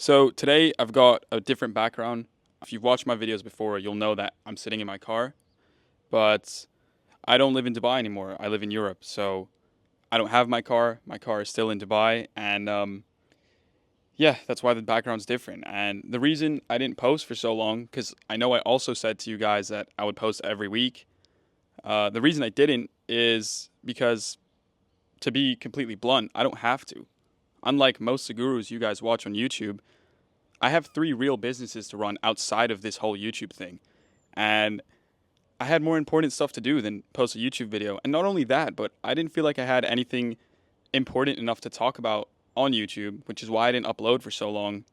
So today I've got a different background. If you've watched my videos before, you'll know that I'm sitting in my car, but I don't live in Dubai anymore. I live in Europe, so I don't have my car. My car is still in Dubai, and yeah, that's why the background's different. And the reason I didn't post for so long, because I know I also said to you guys that I would post every week. The reason I didn't is because, to be completely blunt, I don't have to. Unlike most of the gurus you guys watch on YouTube, I have three real businesses to run outside of this whole YouTube thing. And I had more important stuff to do than post a YouTube video. And not only that, but I didn't feel like I had anything important enough to talk about on YouTube, which is why I didn't upload for so long.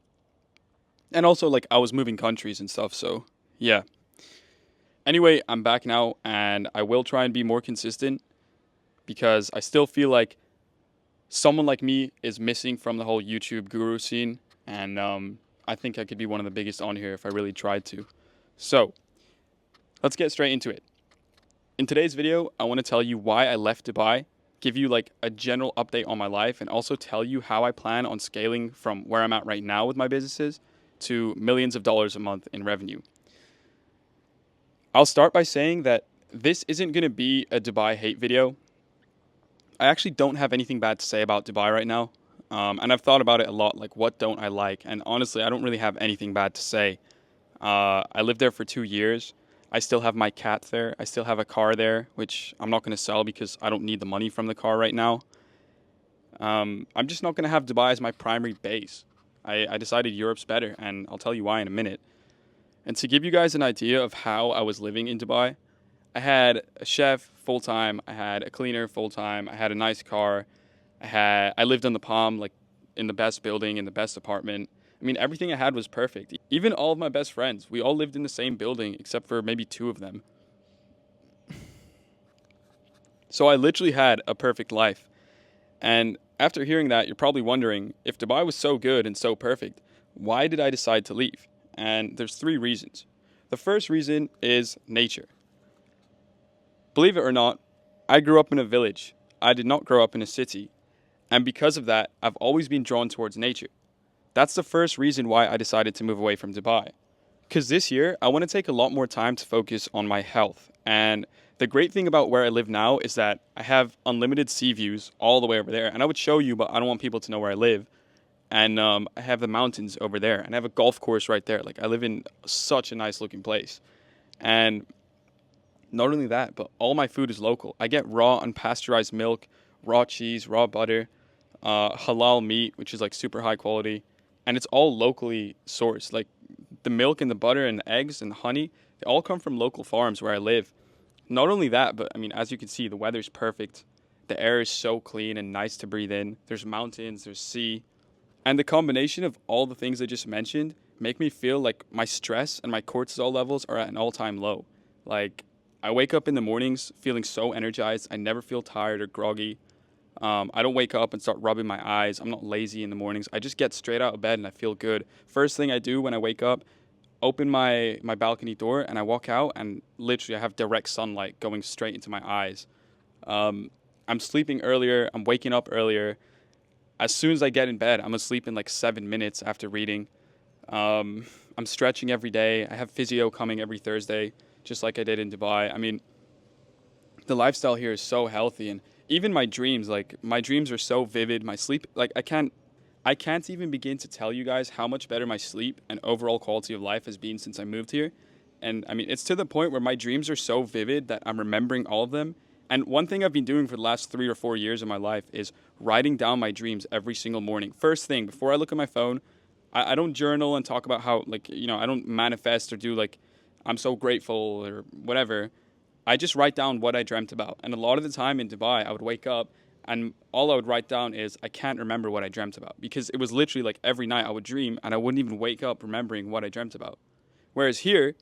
And also, like, I was moving countries and stuff, so yeah. Anyway, I'm back now, and I will try and be more consistent because I still feel like someone like me is missing from the whole YouTube guru scene, and I think I could be one of the biggest on here if I really tried to. So, let's get straight into it. In today's video, I want to tell you why I left Dubai, give you like a general update on my life, and also tell you how I plan on scaling from where I'm at right now with my businesses to millions of dollars a month in revenue. I'll start by saying that this isn't going to be a Dubai hate video. I actually don't have anything bad to say about Dubai right now. And I've thought about it a lot, like what don't I like? And honestly, I don't really have anything bad to say. I lived there for 2 years. I still have my cat there. I still have a car there, which I'm not going to sell because I don't need the money from the car right now. I'm just not going to have Dubai as my primary base. I decided Europe's better, and I'll tell you why in a minute. And to give you guys an idea of how I was living in Dubai, I had a chef full time, I had a cleaner full time, I had a nice car, I lived on the Palm, like in the best building, in the best apartment. I mean, everything I had was perfect. Even all of my best friends, we all lived in the same building except for maybe two of them. So I literally had a perfect life. And after hearing that, you're probably wondering, if Dubai was so good and so perfect, why did I decide to leave? And there's three reasons. The first reason is nature. Believe it or not, I grew up in a village. I did not grow up in a city. And because of that, I've always been drawn towards nature. That's the first reason why I decided to move away from Dubai. Because this year, I want to take a lot more time to focus on my health. And the great thing about where I live now is that I have unlimited sea views all the way over there. And I would show you, but I don't want people to know where I live. And I have the mountains over there. And I have a golf course right there. Like, I live in such a nice looking place. And not only that, but all my food is local. I get raw, unpasteurized milk, raw cheese, raw butter, halal meat, which is like super high quality. And it's all locally sourced. Like, the milk and the butter and the eggs and the honey, they all come from local farms where I live. Not only that, but I mean, as you can see, the weather's perfect. The air is so clean and nice to breathe in. There's mountains, there's sea. And the combination of all the things I just mentioned make me feel like my stress and my cortisol levels are at an all-time low. Like, I wake up in the mornings feeling so energized. I never feel tired or groggy. I don't wake up and start rubbing my eyes. I'm not lazy in the mornings. I just get straight out of bed and I feel good. First thing I do when I wake up, open my balcony door and I walk out, and literally I have direct sunlight going straight into my eyes. I'm sleeping earlier. I'm waking up earlier. As soon as I get in bed, I'm asleep in like 7 minutes after reading. I'm stretching every day. I have physio coming every Thursday, just like I did in Dubai. I mean, the lifestyle here is so healthy, and even my dreams, like my dreams are so vivid. My sleep, like I can't even begin to tell you guys how much better my sleep and overall quality of life has been since I moved here. And I mean, it's to the point where my dreams are so vivid that I'm remembering all of them. And one thing I've been doing for the last 3 or 4 years of my life is writing down my dreams every single morning. First thing, before I look at my phone, I don't journal and talk about how, like, I don't manifest or do like, I'm so grateful or whatever. I just write down what I dreamt about. And a lot of the time in Dubai, I would wake up and all I would write down is I can't remember what I dreamt about, because it was literally like every night I would dream and I wouldn't even wake up remembering what I dreamt about. Whereas here,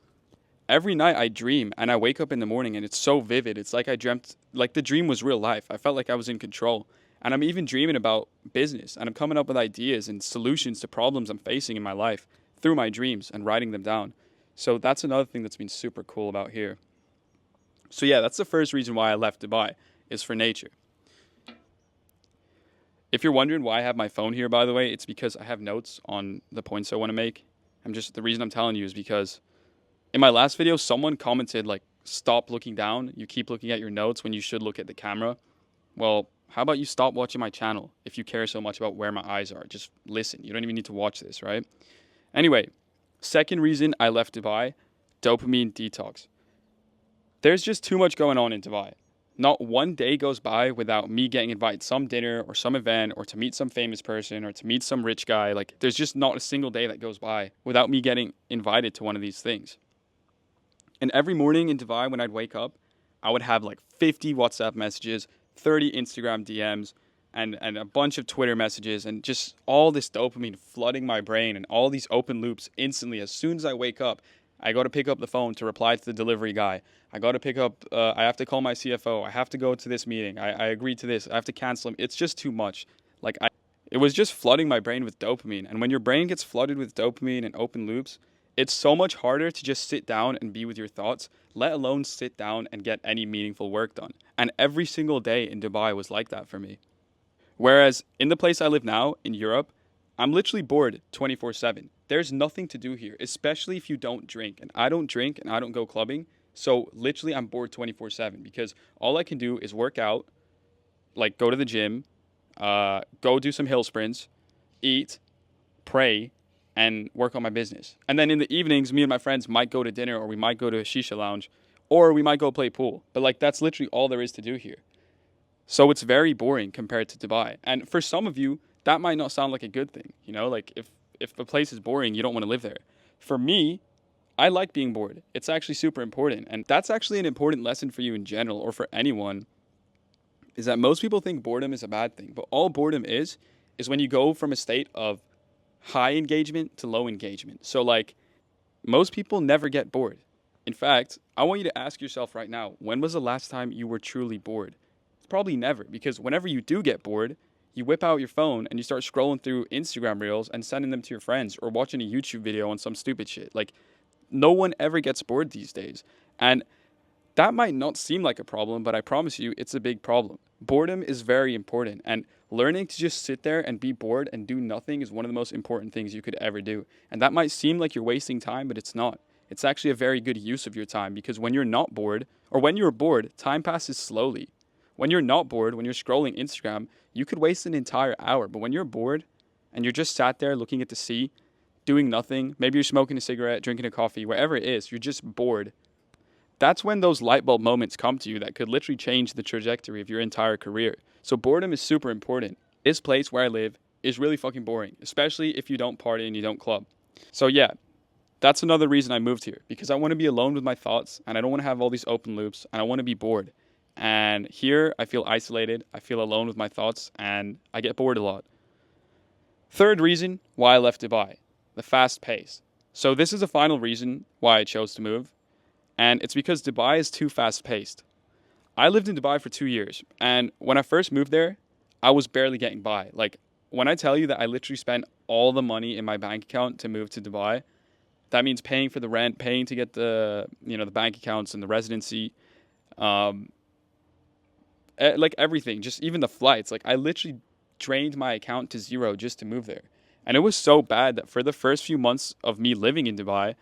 every night I dream and I wake up in the morning and it's so vivid. It's like I dreamt, like the dream was real life. I felt like I was in control. And I'm even dreaming about business, and I'm coming up with ideas and solutions to problems I'm facing in my life through my dreams and writing them down. So that's another thing that's been super cool about here. So yeah, that's the first reason why I left Dubai, is for nature. If you're wondering why I have my phone here, by the way, it's because I have notes on the points I want to make. The reason I'm telling you is because in my last video, someone commented like, stop looking down. You keep looking at your notes when you should look at the camera. Well, how about you stop watching my channel if you care so much about where my eyes are? Just listen. You don't even need to watch this, right? Anyway, second reason I left Dubai, dopamine detox. There's just too much going on in Dubai. Not one day goes by without me getting invited to some dinner or some event or to meet some famous person or to meet some rich guy. Like, there's just not a single day that goes by without me getting invited to one of these things. And every morning in Dubai when I'd wake up, I would have like 50 WhatsApp messages, 30 Instagram DMs, and a bunch of Twitter messages, and just all this dopamine flooding my brain and all these open loops instantly. As soon as I wake up, I go to pick up the phone to reply to the delivery guy. I got to pick up, I have to call my CFO. I have to go to this meeting. I agreed to this. I have to cancel him. It's just too much. It was just flooding my brain with dopamine. And when your brain gets flooded with dopamine and open loops, it's so much harder to just sit down and be with your thoughts, let alone sit down and get any meaningful work done. And every single day in Dubai was like that for me. Whereas in the place I live now, in Europe, I'm literally bored 24/7. There's nothing to do here, especially if you don't drink. And I don't drink and I don't go clubbing. So literally I'm bored 24/7 because all I can do is work out, like go to the gym, go do some hill sprints, eat, pray, and work on my business. And then in the evenings, me and my friends might go to dinner, or we might go to a shisha lounge, or we might go play pool. But like, that's literally all there is to do here. So it's very boring compared to Dubai. And for some of you, that might not sound like a good thing. You know, like if a place is boring, you don't want to live there. For me, I like being bored. It's actually super important. And that's actually an important lesson for you in general, or for anyone, is that most people think boredom is a bad thing. But all boredom is when you go from a state of high engagement to low engagement. So like, most people never get bored. In fact, I want you to ask yourself right now, when was the last time you were truly bored? It's probably never, because whenever you do get bored, you whip out your phone and you start scrolling through Instagram reels and sending them to your friends, or watching a YouTube video on some stupid shit. Like, no one ever gets bored these days. And that might not seem like a problem, but I promise you, it's a big problem. Boredom is very important, and learning to just sit there and be bored and do nothing is one of the most important things you could ever do. And that might seem like you're wasting time, but it's not. It's actually a very good use of your time, because when you're not bored, or when you're bored, time passes slowly. When you're not bored, when you're scrolling Instagram, you could waste an entire hour. But when you're bored and you're just sat there looking at the sea, doing nothing, maybe you're smoking a cigarette, drinking a coffee, whatever it is, you're just bored. That's when those light bulb moments come to you that could literally change the trajectory of your entire career. So boredom is super important. This place where I live is really fucking boring, especially if you don't party and you don't club. So yeah, that's another reason I moved here, because I want to be alone with my thoughts, and I don't want to have all these open loops, and I want to be bored. And here I feel isolated, I feel alone with my thoughts, and I get bored a lot. Third reason why I left Dubai, the fast pace. So this is the final reason why I chose to move, and it's because Dubai is too fast paced. I lived in Dubai for 2 years, and when I first moved there, I was barely getting by. Like, when I tell you that I literally spent all the money in my bank account to move to Dubai, that means paying for the rent, paying to get the bank accounts and the residency, like everything, just even the flights. Like, I literally drained my account to zero just to move there. And it was so bad that for the first few months of me living in Dubai,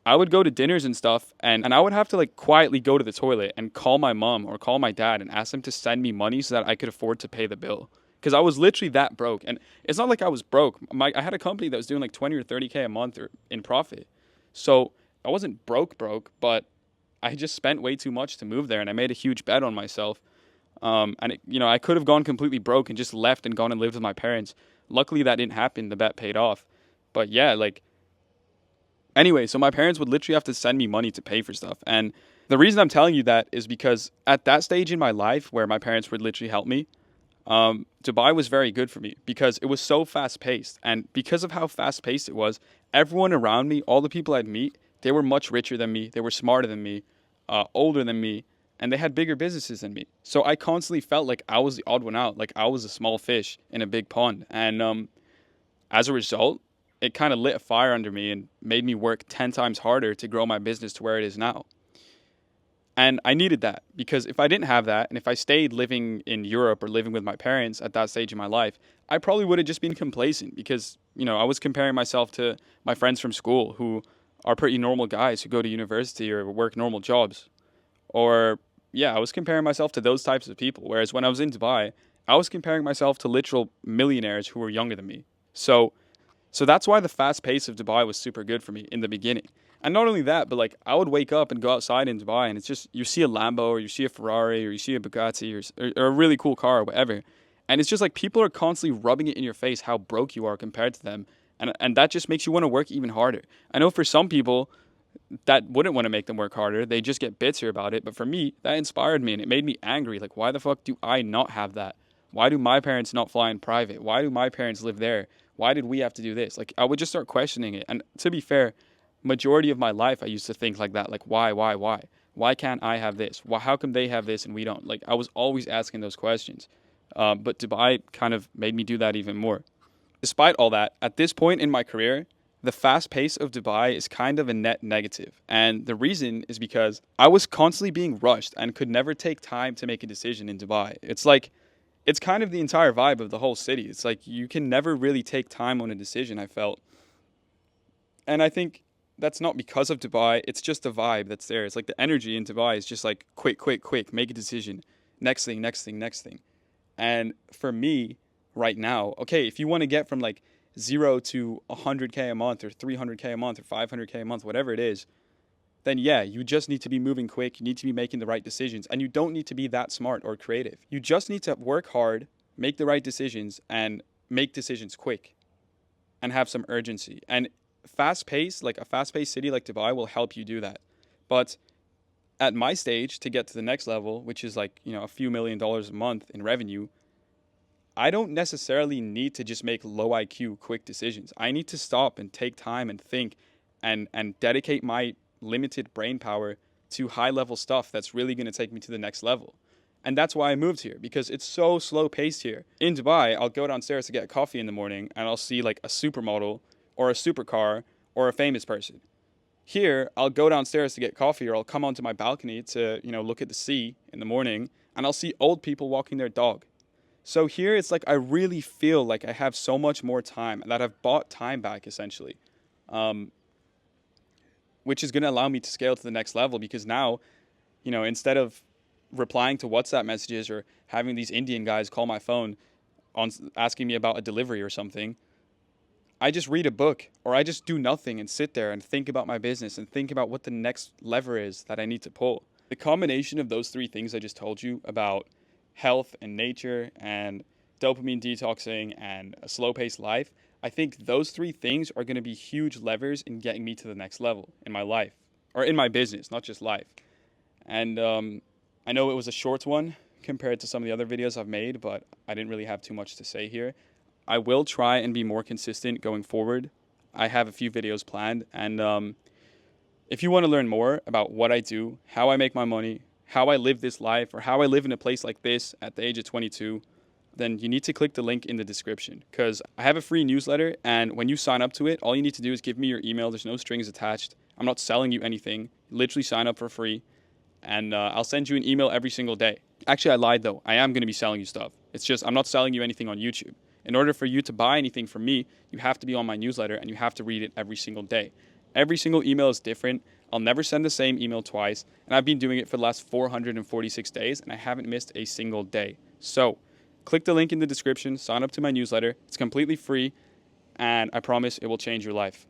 I would go to dinners and stuff, and I would have to like quietly go to the toilet and call my mom or call my dad and ask them to send me money so that I could afford to pay the bill. Because I was literally that broke. And it's not like I was broke. I had a company that was doing like 20 or 30K a month or in profit. So I wasn't broke, but I just spent way too much to move there, and I made a huge bet on myself. I could have gone completely broke and just left and gone and lived with my parents. Luckily, that didn't happen. The bet paid off. But yeah, anyway, so my parents would literally have to send me money to pay for stuff. And the reason I'm telling you that is because at that stage in my life where my parents would literally help me, Dubai was very good for me because it was so fast paced. And because of how fast paced it was, everyone around me, all the people I'd meet, they were much richer than me. They were smarter than me, older than me, and they had bigger businesses than me. So I constantly felt like I was the odd one out, like I was a small fish in a big pond. And as a result, it kind of lit a fire under me and made me work 10 times harder to grow my business to where it is now. And I needed that because if I didn't have that, and if I stayed living in Europe or living with my parents at that stage of my life, I probably would have just been complacent because, I was comparing myself to my friends from school who are pretty normal guys who go to university or work normal jobs. Or, yeah, I was comparing myself to those types of people. Whereas when I was in Dubai, I was comparing myself to literal millionaires who were younger than me. So that's why the fast pace of Dubai was super good for me in the beginning. And not only that, but like I would wake up and go outside in Dubai and it's just you see a Lambo or you see a Ferrari or you see a Bugatti or a really cool car or whatever. And it's just like people are constantly rubbing it in your face how broke you are compared to them. And that just makes you want to work even harder. I know for some people that wouldn't want to make them work harder. They just get bitter about it. But for me, that inspired me and it made me angry. Like, why the fuck do I not have that? Why do my parents not fly in private? Why do my parents live there? Why did we have to do this? Like, I would just start questioning it. And to be fair, majority of my life, I used to think like that. Like, why? Why can't I have this? Why, how come they have this and we don't? Like, I was always asking those questions. But Dubai kind of made me do that even more. Despite all that, at this point in my career, the fast pace of Dubai is kind of a net negative. And the reason is because I was constantly being rushed and could never take time to make a decision in Dubai. It's kind of the entire vibe of the whole city. It's like you can never really take time on a decision, I felt. And I think that's not because of Dubai, it's just the vibe that's there. It's like the energy in Dubai is just like quick, make a decision. Next thing, next thing, next thing. And for me right now, okay, if you want to get from like 0 to 100K a month or 300K a month or 500K a month, whatever it is, then yeah, you just need to be moving quick. You need to be making the right decisions and you don't need to be that smart or creative. You just need to work hard, make the right decisions and make decisions quick and have some urgency. And fast pace, like a fast paced city like Dubai will help you do that. But at my stage to get to the next level, which is like, a few $1,000,000 a month in revenue, I don't necessarily need to just make low IQ quick decisions. I need to stop and take time and think and dedicate my limited brain power to high level stuff that's really going to take me to the next level. And that's why I moved here because it's so slow paced here. In Dubai, I'll go downstairs to get coffee in the morning and I'll see like a supermodel or a supercar or a famous person. Here, I'll go downstairs to get coffee or I'll come onto my balcony to, look at the sea in the morning and I'll see old people walking their dog. So here it's like I really feel like I have so much more time and that I've bought time back essentially, which is going to allow me to scale to the next level because now, instead of replying to WhatsApp messages or having these Indian guys call my phone on asking me about a delivery or something, I just read a book or I just do nothing and sit there and think about my business and think about what the next lever is that I need to pull. The combination of those three things I just told you about health and nature and dopamine detoxing and a slow-paced life, I think those three things are going to be huge levers in getting me to the next level in my life or in my business, not just life. And I know it was a short one compared to some of the other videos I've made, but I didn't really have too much to say here. I will try and be more consistent going forward. I have a few videos planned, and if you want to learn more about what I do, how I make my money, how I live this life, or how I live in a place like this at the age of 22, then you need to click the link in the description because I have a free newsletter, and when you sign up to it, all you need to do is give me your email. There's no strings attached. I'm not selling you anything. Literally sign up for free, and I'll send you an email every single day. Actually, I lied though. I am going to be selling you stuff. It's just I'm not selling you anything on YouTube. In order for you to buy anything from me, you have to be on my newsletter and you have to read it every single day. Every single email is different. I'll never send the same email twice. And I've been doing it for the last 446 days and I haven't missed a single day. So click the link in the description, sign up to my newsletter. It's completely free and I promise it will change your life.